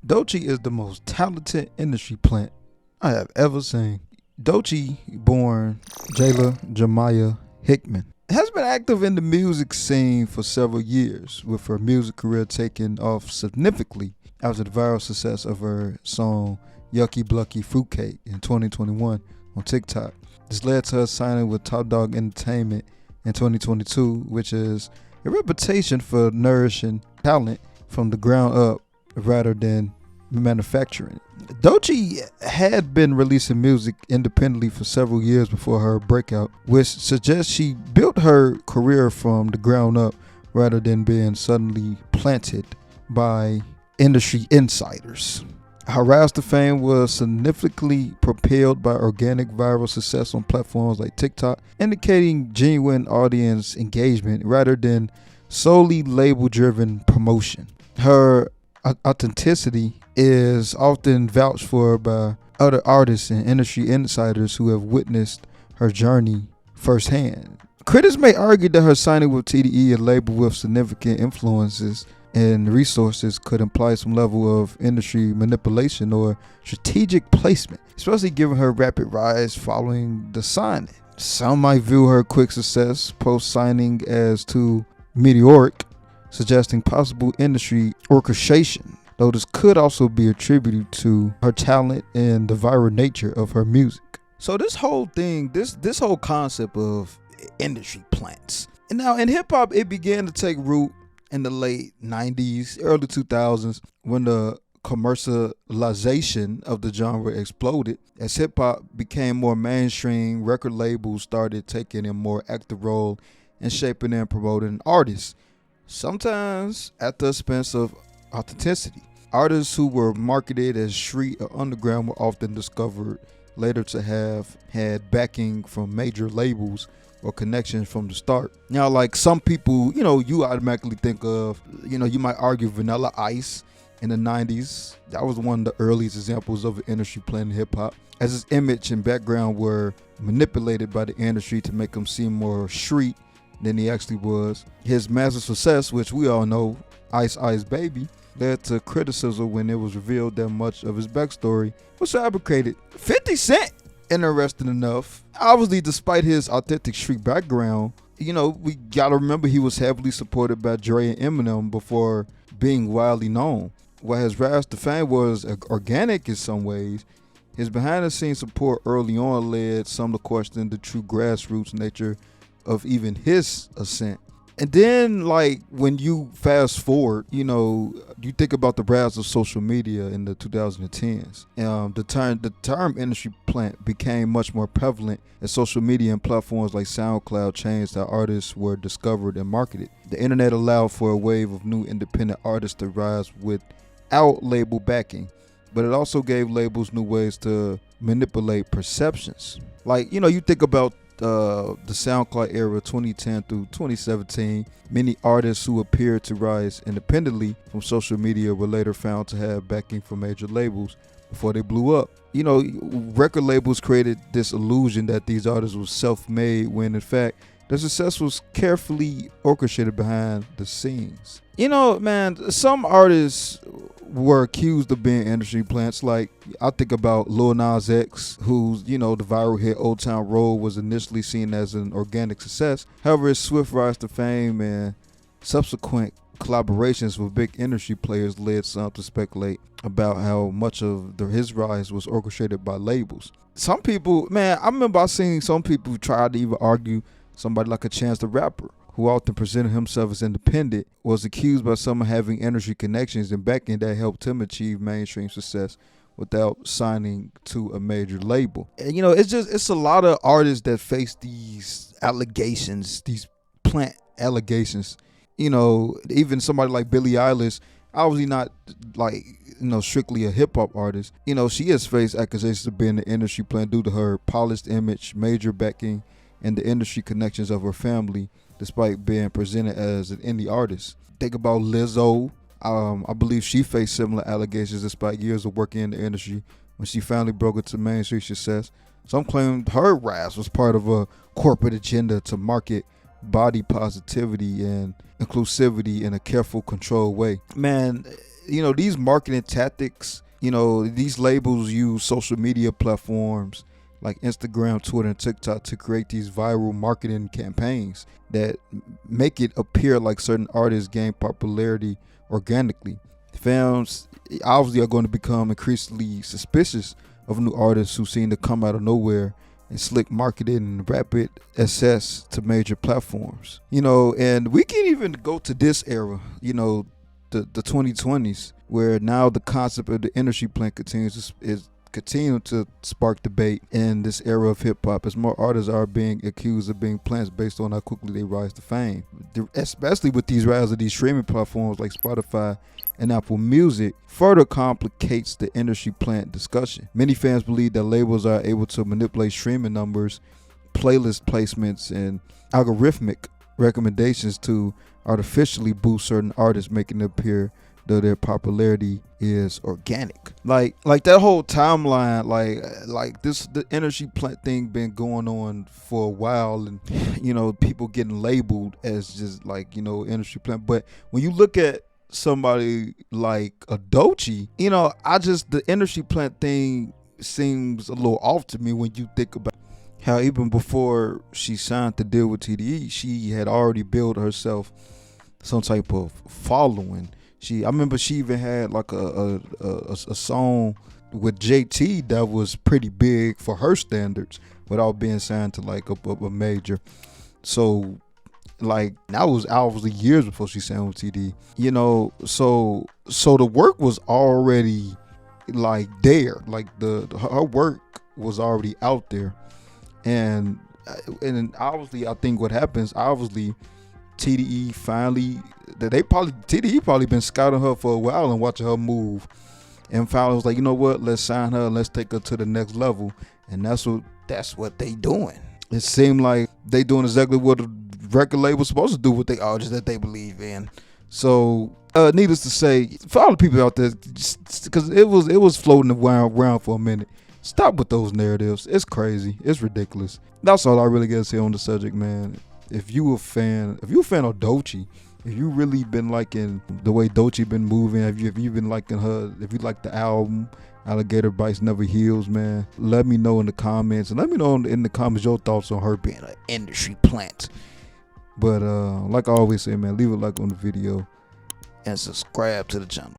Doechii is the most talented industry plant I have ever seen. Doechii, born Jayla Jemiah Hickman, has been active in the music scene for several years, with her music career taking off significantly after the viral success of her song Yucky Blucky Fruitcake in 2021 on TikTok. This led to her signing with Top Dog Entertainment in 2022, which is a reputation for nourishing talent from the ground up rather than manufacturing. Doechii had been releasing music independently for several years before her breakout, which suggests she built her career from the ground up rather than being suddenly planted by industry insiders. Her rise to fame was significantly propelled by organic viral success on platforms like TikTok, indicating genuine audience engagement rather than solely label-driven promotion. Her authenticity is often vouched for by other artists and industry insiders who have witnessed her journey firsthand. Critics may argue that her signing with TDE, a label with significant influences and resources, could imply some level of industry manipulation or strategic placement, especially given her rapid rise following the signing. Some might view her quick success post-signing as too meteoric, suggesting possible industry orchestration, though this could also be attributed to her talent and the viral nature of her music. So this whole thing, this whole concept of industry plants, and now in hip-hop, it began to take root in the late 90s, early 2000s, when the commercialization of the genre exploded. As hip-hop became more mainstream, record labels started taking a more active role in shaping and promoting artists, sometimes at the expense of authenticity. Artists who were marketed as street or underground were often discovered later to have had backing from major labels or connections from the start. Now, like some people, you automatically think of, you might argue Vanilla Ice in the 90s. That was one of the earliest examples of an industry plant in hip hop, as his image and background were manipulated by the industry to make him seem more street than he actually was. His massive success, which we all know, Ice Ice Baby, led to criticism when it was revealed that much of his backstory was fabricated. 50 Cent, interesting enough, obviously despite his authentic street background, we gotta remember he was heavily supported by Dre and Eminem before being widely known. While his rise to fame was organic in some ways, his behind-the-scenes support early on led some to question the true grassroots nature of even his ascent. And then, like, when you fast forward, you think about the rise of social media in the 2010s. The term industry plant became much more prevalent as social media and platforms like SoundCloud changed how artists were discovered and marketed. The internet allowed for a wave of new independent artists to rise without label backing, but it also gave labels new ways to manipulate perceptions. Like, you think about the SoundCloud era, 2010 through 2017, many artists who appeared to rise independently from social media were later found to have backing from major labels before they blew up. Record labels created this illusion that these artists were self-made when in fact their success was carefully orchestrated behind the scenes. Man, some artists were accused of being industry plants. Like, I think about Lil Nas X, whose, the viral hit Old Town Road was initially seen as an organic success. However, his swift rise to fame and subsequent collaborations with big industry players led some to speculate about how much of his rise was orchestrated by labels. Some people, man, I remember I seen some people try to even argue somebody like a Chance the Rapper, who often presented himself as independent, was accused by some of having industry connections and backing that helped him achieve mainstream success without signing to a major label. And it's a lot of artists that face these allegations, these plant allegations. Even somebody like Billie Eilish, obviously not like, strictly a hip hop artist. She has faced accusations of being an industry plant due to her polished image, major backing, and the industry connections of her family, despite being presented as an indie artist. Think about Lizzo. I believe she faced similar allegations despite years of working in the industry when she finally broke into mainstream success. Some claimed her rise was part of a corporate agenda to market body positivity and inclusivity in a careful, controlled way. Man, these marketing tactics, these labels use social media platforms like Instagram, Twitter, and TikTok to create these viral marketing campaigns that make it appear like certain artists gain popularity organically. Fans obviously are going to become increasingly suspicious of new artists who seem to come out of nowhere and slick marketing and rapid access to major platforms. And we can even go to this era, the 2020s, where now the concept of the industry plant continue to spark debate in this era of hip hop, as more artists are being accused of being plants based on how quickly they rise to fame. Especially with these rise of these streaming platforms like Spotify and Apple Music, further complicates the industry plant discussion. Many fans believe that labels are able to manipulate streaming numbers, playlist placements, and algorithmic recommendations to artificially boost certain artists, making it appear that their popularity is organic. Like that whole timeline, like the industry plant thing been going on for a while, and people getting labeled as just like industry plant. But when you look at somebody like a Doechii, the industry plant thing seems a little off to me when you think about how even before she signed to deal with TDE, she had already built herself some type of following. I remember she even had like a song with JT that was pretty big for her standards without being signed to like a major. So like that was obviously years before she signed with TD. So the work was already like there. Like her work was already out there. And obviously I think what happens, obviously TDE finally, TDE probably been scouting her for a while and watching her move, and finally was like, you know what, let's sign her and let's take her to the next level. And that's what they doing. It seemed like they doing exactly what a record label's supposed to do with the artists that they believe in. So needless to say, for all the people out there, because it was floating around for a minute, stop with those narratives. It's crazy. It's ridiculous. That's all I really got to say on the subject, man. If you a fan of Doechii, if you really been liking the way Doechii been moving, if you been liking her, if you like the album Alligator Bites Never Heals, man, let me know in the comments, and let me know in the comments your thoughts on her being an industry plant. But like I always say, man, leave a like on the video and subscribe to the channel.